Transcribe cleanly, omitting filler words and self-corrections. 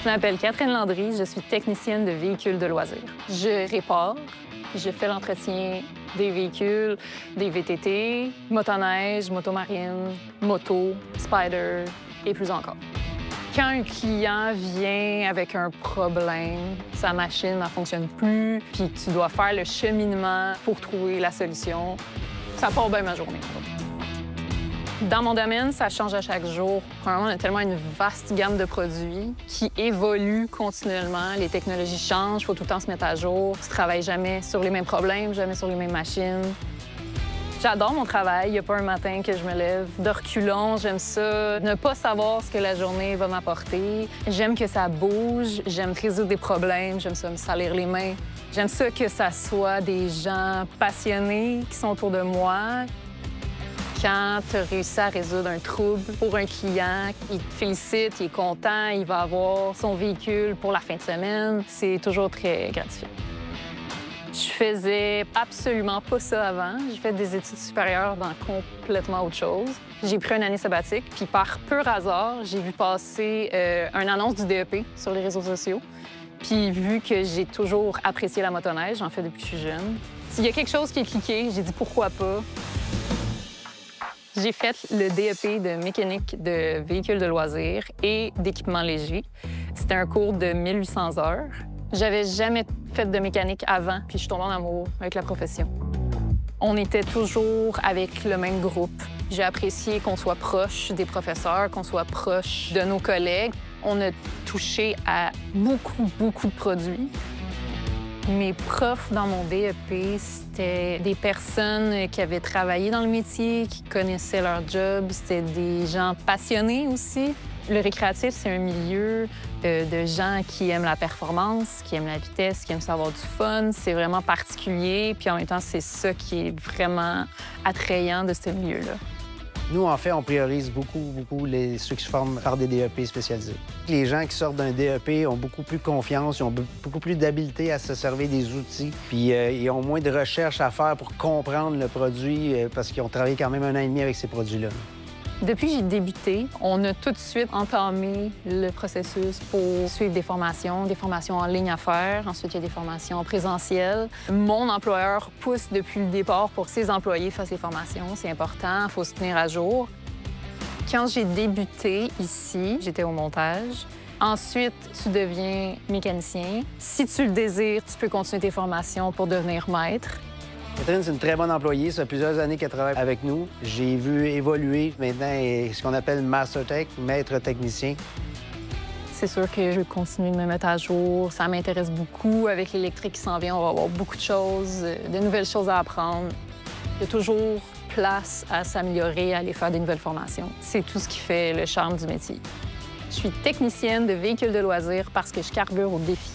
Je m'appelle Catherine Landry, je suis technicienne de véhicules de loisirs. Je répare, je fais l'entretien des véhicules, des VTT, motoneige, motomarine, moto, spider et plus encore. Quand un client vient avec un problème, sa machine ne fonctionne plus, puis tu dois faire le cheminement pour trouver la solution, ça part bien ma journée. Dans mon domaine, ça change à chaque jour. Premièrement, on a tellement une vaste gamme de produits qui évoluent continuellement. Les technologies changent, il faut tout le temps se mettre à jour. Tu ne travailles jamais sur les mêmes problèmes, jamais sur les mêmes machines. J'adore mon travail. Il n'y a pas un matin que je me lève de reculons. J'aime ça, ne pas savoir ce que la journée va m'apporter. J'aime que ça bouge. J'aime résoudre des problèmes. J'aime ça me salir les mains. J'aime ça que ça soit des gens passionnés qui sont autour de moi. Quand tu as réussi à résoudre un trouble pour un client, il te félicite, il est content, il va avoir son véhicule pour la fin de semaine, c'est toujours très gratifiant. Je faisais absolument pas ça avant. J'ai fait des études supérieures dans complètement autre chose. J'ai pris une année sabbatique, puis par pur hasard, j'ai vu passer une annonce du DEP sur les réseaux sociaux. Puis vu que j'ai toujours apprécié la motoneige, j'en fais depuis que je suis jeune, s'il y a quelque chose qui est cliqué, j'ai dit pourquoi pas. J'ai fait le DEP de mécanique de véhicules de loisirs et d'équipements légers. C'était un cours de 1800 heures. J'avais jamais fait de mécanique avant, puis je suis tombée en amour avec la profession. On était toujours avec le même groupe. J'ai apprécié qu'on soit proche des professeurs, qu'on soit proche de nos collègues. On a touché à beaucoup de produits. Mes profs dans mon DEP, c'était des personnes qui avaient travaillé dans le métier, qui connaissaient leur job. C'était des gens passionnés aussi. Le récréatif, c'est un milieu de gens qui aiment la performance, qui aiment la vitesse, qui aiment savoir du fun. C'est vraiment particulier, puis en même temps, c'est ça qui est vraiment attrayant de ce milieu-là. Nous, en fait, on priorise beaucoup ceux qui se forment par des DEP spécialisés. Les gens qui sortent d'un DEP ont beaucoup plus confiance, ils ont beaucoup plus d'habileté à se servir des outils, puis ils ont moins de recherche à faire pour comprendre le produit parce qu'ils ont travaillé quand même 1 an et demi avec ces produits-là. Depuis que j'ai débuté, on a tout de suite entamé le processus pour suivre des formations en ligne à faire. Ensuite, il y a des formations présentielles. Mon employeur pousse depuis le départ pour que ses employés fassent les formations. C'est important, il faut se tenir à jour. Quand j'ai débuté ici, j'étais au montage. Ensuite, tu deviens mécanicien. Si tu le désires, tu peux continuer tes formations pour devenir maître. Catherine, c'est une très bonne employée. Ça fait plusieurs années qu'elle travaille avec nous. J'ai vu évoluer maintenant ce qu'on appelle Master Tech, maître technicien. C'est sûr que je veux continuer de me mettre à jour. Ça m'intéresse beaucoup. Avec l'électrique qui s'en vient, on va avoir beaucoup de choses, de nouvelles choses à apprendre. Il y a toujours place à s'améliorer, à aller faire des nouvelles formations. C'est tout ce qui fait le charme du métier. Je suis technicienne de véhicules de loisirs parce que je carbure au défi.